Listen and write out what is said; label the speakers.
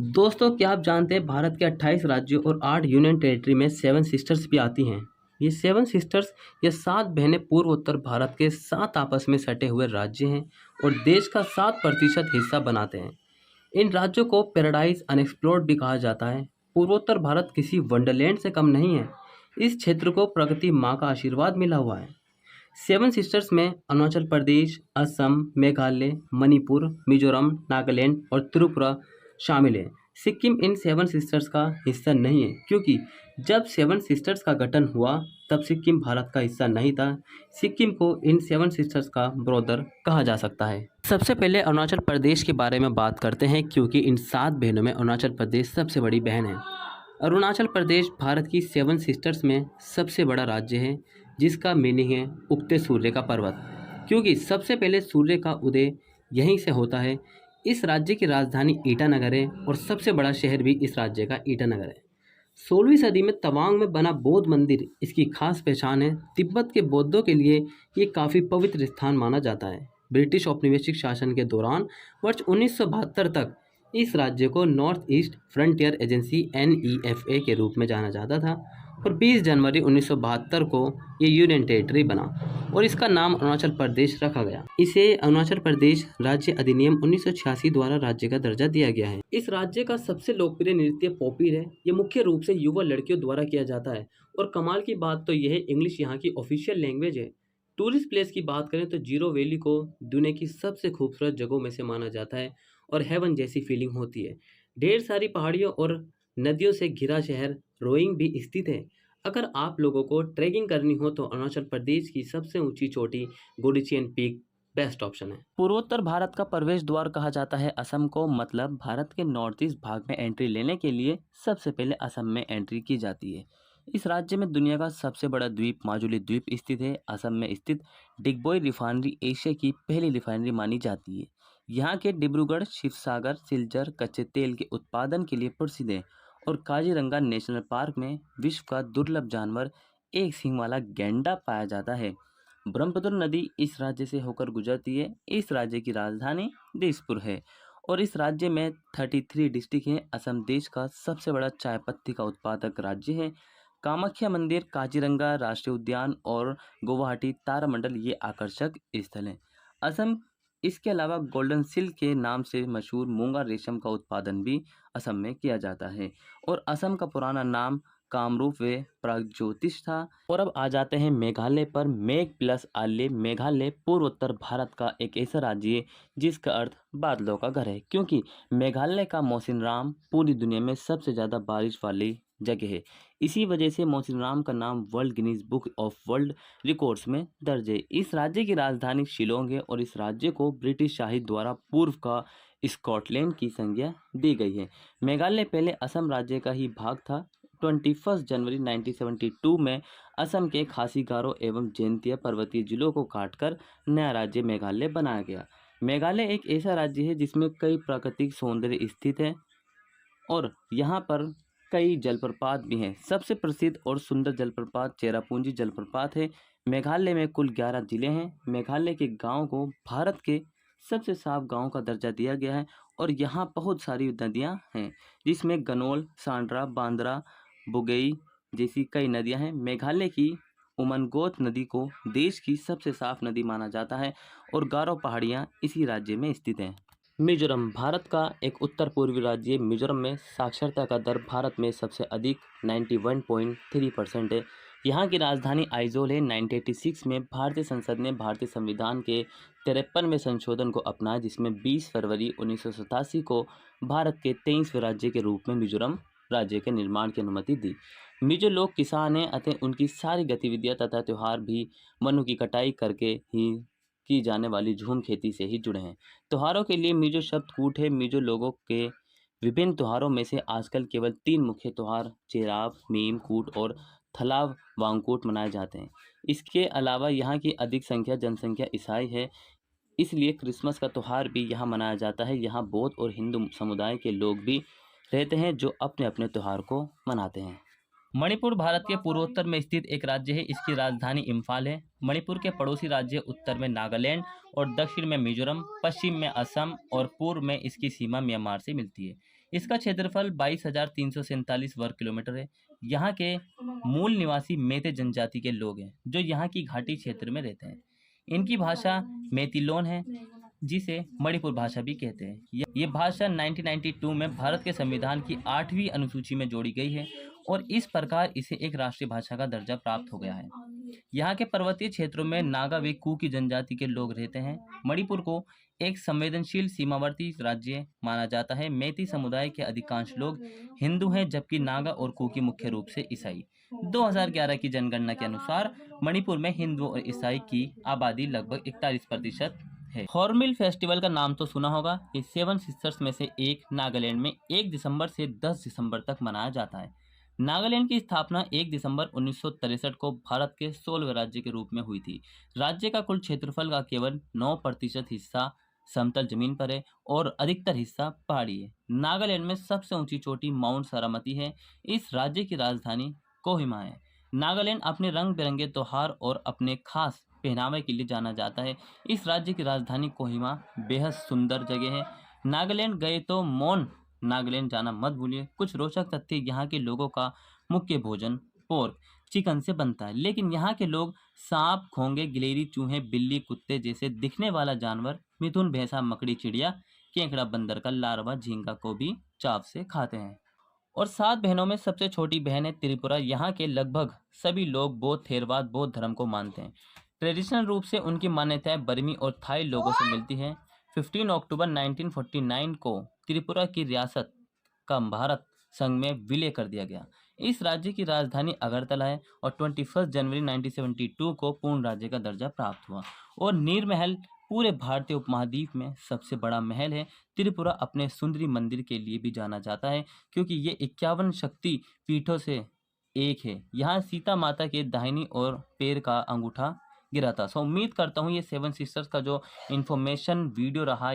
Speaker 1: दोस्तों, क्या आप जानते हैं भारत के 28 राज्यों और 8 यूनियन टेरिटरी में 7 सिस्टर्स भी आती हैं। ये 7 सिस्टर्स या 7 बहनें पूर्वोत्तर भारत के 7 आपस में सटे हुए राज्य हैं और देश का 7% हिस्सा बनाते हैं। इन राज्यों को पैराडाइज अनएक्सप्लोर्ड भी कहा जाता है। पूर्वोत्तर भारत किसी वंडरलैंड से कम नहीं है। इस क्षेत्र को प्रकृति माँ का आशीर्वाद मिला हुआ है। 7 सिस्टर्स में अरुणाचल प्रदेश, असम, मेघालय, मणिपुर, मिजोरम, नागालैंड और त्रिपुरा शामिल है। सिक्किम इन 7 सिस्टर्स का हिस्सा नहीं है, क्योंकि जब 7 सिस्टर्स का गठन हुआ तब सिक्किम भारत का हिस्सा नहीं था। सिक्किम को इन 7 सिस्टर्स का ब्रोदर कहा जा सकता है। सबसे पहले अरुणाचल प्रदेश के बारे में बात करते हैं, क्योंकि इन 7 बहनों में अरुणाचल प्रदेश सबसे बड़ी बहन है। अरुणाचल प्रदेश भारत की 7 सिस्टर्स में सबसे बड़ा राज्य है, जिसका मीनिंग है उगते सूर्य का पर्वत, क्योंकि सबसे पहले सूर्य का उदय यहीं से होता है। इस राज्य की राजधानी ईटानगर है और सबसे बड़ा शहर भी इस राज्य का ईटानगर है। 16वीं सदी में तवांग में बना बौद्ध मंदिर इसकी खास पहचान है। तिब्बत के बौद्धों के लिए ये काफ़ी पवित्र स्थान माना जाता है। ब्रिटिश औपनिवेशिक शासन के दौरान वर्ष 1972 तक इस राज्य को north east frontier agency NEFA के रूप में जाना जाता था और 20 जनवरी 1972 को ये यूनियन टेरिटरी बना और इसका नाम अरुणाचल प्रदेश रखा गया। इसे अरुणाचल प्रदेश राज्य अधिनियम 1986 द्वारा राज्य का दर्जा दिया गया है। इस राज्य का सबसे लोकप्रिय नृत्य पॉपीर है। ये मुख्य रूप से युवा लड़कियों द्वारा किया जाता है और कमाल की बात तो यह है, इंग्लिश यहाँ की ऑफिशियल लैंग्वेज है। टूरिस्ट प्लेस की बात करें तो जीरो वैली को दुनिया की सबसे खूबसूरत जगहों में से माना जाता है और हेवन जैसी फीलिंग होती है। ढेर सारी पहाड़ियों और नदियों से घिरा शहर रोइंग भी स्थित है। अगर आप लोगों को ट्रैकिंग करनी हो तो अरुणाचल प्रदेश की सबसे ऊंची चोटी गोडिचियन पीक बेस्ट ऑप्शन है। पूर्वोत्तर भारत का प्रवेश द्वार कहा जाता है असम को, मतलब भारत के नॉर्थ ईस्ट भाग में एंट्री लेने के लिए सबसे पहले असम में एंट्री की जाती है। इस राज्य में दुनिया का सबसे बड़ा द्वीप माजुली द्वीप स्थित है। असम में स्थित डिगबोई रिफाइनरी एशिया की पहली रिफाइनरी मानी जाती है। यहाँ के डिब्रूगढ़, शिवसागर, सिलचर कच्चे तेल के उत्पादन के लिए प्रसिद्ध है और काजीरंगा नेशनल पार्क में विश्व का दुर्लभ जानवर एक सींग वाला गैंडा पाया जाता है। ब्रह्मपुत्र नदी इस राज्य से होकर गुजरती है। इस राज्य की राजधानी दिसपुर है और इस राज्य में 33 डिस्ट्रिक्ट हैं। असम देश का सबसे बड़ा चाय पत्ती का उत्पादक राज्य है। कामाख्या मंदिर, काजीरंगा राष्ट्रीय उद्यान और गुवाहाटी तारामंडल ये आकर्षक स्थल हैं। असम इसके अलावा गोल्डन सिल्क के नाम से मशहूर मूंगा रेशम का उत्पादन भी असम में किया जाता है और असम का पुराना नाम कामरूप व प्रागज्योतिष था। और अब आ जाते हैं मेघालय पर। मेघ प्लस आल्य। मेघालय पूर्वोत्तर भारत का एक ऐसा राज्य है जिसका अर्थ बादलों का घर है, क्योंकि मेघालय का मौसिनराम पूरी दुनिया में सबसे ज़्यादा बारिश वाली जगह है। इसी वजह से मौसिनराम का नाम world Guinness book of world records में दर्ज है। इस राज्य की राजधानी शिलोंग है और इस राज्य को ब्रिटिश शाही द्वारा पूर्व का स्कॉटलैंड की संज्ञा दी गई है। मेघालय पहले असम राज्य का ही भाग था। 21 जनवरी 1972 में असम के खासी गारो एवं जैंतिया पर्वतीय जिलों को काटकर नया राज्य मेघालय बनाया गया। मेघालय एक ऐसा राज्य है जिसमें कई प्राकृतिक सौंदर्य स्थित है और यहाँ पर कई जलप्रपात भी हैं। सबसे प्रसिद्ध और सुंदर जलप्रपात चेरापूंजी जलप्रपात है। मेघालय में कुल 11 जिले हैं। मेघालय के गांव को भारत के सबसे साफ गांव का दर्जा दिया गया है और यहाँ बहुत सारी नदियाँ हैं, जिसमें गनोल, सांड्रा, बांद्रा, बुगेई जैसी कई नदियाँ हैं। मेघालय की उमनगोत नदी को देश की सबसे साफ नदी माना जाता है और गारो पहाड़ियाँ इसी राज्य में स्थित हैं। मिजोरम भारत का एक उत्तर पूर्वी राज्य। मिजोरम में साक्षरता का दर भारत में सबसे अधिक 91.3% है। यहाँ की राजधानी आइजोल है। 1986 में भारतीय संसद ने भारतीय संविधान के 53वें संशोधन को अपनाया, जिसमें 20 फरवरी 1987 को भारत के 23वें राज्य के रूप में मिजोरम राज्य के निर्माण की अनुमति दी। मिजो लोग किसान हैं, अतः उनकी सारी गतिविधियाँ तथा त्यौहार भी वनों की कटाई करके ही की जाने वाली झूम खेती से ही जुड़े हैं। त्योहारों के लिए मिजो शब्द कूट है। मिजो लोगों के विभिन्न त्योहारों में से आजकल केवल 3 मुख्य त्योहार चेराव, मीम कूट और थलाव वांगकूट मनाए जाते हैं। इसके अलावा यहाँ की अधिक संख्या जनसंख्या ईसाई है, इसलिए क्रिसमस का त्यौहार भी यहाँ मनाया जाता है। यहाँ बौद्ध और हिंदू समुदाय के लोग भी रहते हैं जो अपने अपने त्यौहार को मनाते हैं। मणिपुर भारत के पूर्वोत्तर में स्थित एक राज्य है। इसकी राजधानी इम्फाल है। मणिपुर के पड़ोसी राज्य उत्तर में नागालैंड और दक्षिण में मिजोरम, पश्चिम में असम और पूर्व में इसकी सीमा म्यांमार से मिलती है। इसका क्षेत्रफल 22,347 वर्ग किलोमीटर है। यहाँ के मूल निवासी मेते जनजाति के लोग हैं जो यहाँ की घाटी क्षेत्र में रहते हैं। इनकी भाषा मैतिलोन है जिसे मणिपुर भाषा भी कहते हैं। ये भाषा 1992 में भारत के संविधान की 8वीं अनुसूची में जोड़ी गई है और इस प्रकार इसे एक राष्ट्रीय भाषा का दर्जा प्राप्त हो गया है। यहाँ के पर्वतीय क्षेत्रों में नागा व कुकी जनजाति के लोग रहते हैं। मणिपुर को एक संवेदनशील सीमावर्ती राज्य माना जाता है। मैती समुदाय के अधिकांश लोग हिंदू हैं जबकि नागा और कुकी मुख्य रूप से ईसाई। 2011 की जनगणना के अनुसार मणिपुर में हिंदू और ईसाई की आबादी लगभग 41% है। हॉर्नबिल फेस्टिवल का नाम तो सुना होगा। ये 7 सिस्टर्स में से एक नागालैंड में 1 दिसंबर से 10 दिसंबर तक मनाया जाता है। नागालैंड की स्थापना 1 दिसंबर 1963 को भारत के 16वें राज्य के रूप में हुई थी। राज्य का कुल क्षेत्रफल का केवल 9% हिस्सा समतल जमीन पर है और अधिकतर हिस्सा पहाड़ी है। नागालैंड में सबसे ऊंची चोटी माउंट सारामती है। इस राज्य की राजधानी कोहिमा है। नागालैंड अपने रंग बिरंगे त्योहार और अपने खास पहनावे के लिए जाना जाता है। इस राज्य की राजधानी कोहिमा बेहद सुंदर जगह है। नागालैंड गए तो मौन नागालैंड जाना मत भूलिए। कुछ रोचक तथ्य, यहाँ के लोगों का मुख्य भोजन पोर्क चिकन से बनता है, लेकिन यहाँ के लोग सांप, घोंगे, गिलहरी, चूहे, बिल्ली, कुत्ते जैसे दिखने वाला जानवर, मिथुन, भैंसा, मकड़ी, चिड़िया, केकड़ा, बंदर का लार्वा, झींगा को भी चाव से खाते हैं। और 7 बहनों में सबसे छोटी बहन है त्रिपुरा। यहाँ के लगभग सभी लोग बौद्ध थेरवाद बौद्ध धर्म को मानते हैं। ट्रेडिशनल रूप से उनकी मान्यताएं बर्मी और थाई लोगों से मिलती हैं। 15 अक्टूबर 1949 को त्रिपुरा की रियासत का भारत संघ में विलय कर दिया गया। इस राज्य की राजधानी अगरतला है और 21 जनवरी 1972 को पूर्ण राज्य का दर्जा प्राप्त हुआ। और नीर महल पूरे भारतीय उपमहाद्वीप में सबसे बड़ा महल है। त्रिपुरा अपने सुंदरी मंदिर के लिए भी जाना जाता है क्योंकि ये 51 शक्ति पीठों से एक है। यहाँ सीता माता के दाहिनी ओर पैर का अंगूठा गिरा था। उम्मीद करता हूँ ये 7 सिस्टर्स का जो इन्फॉर्मेशन वीडियो रहा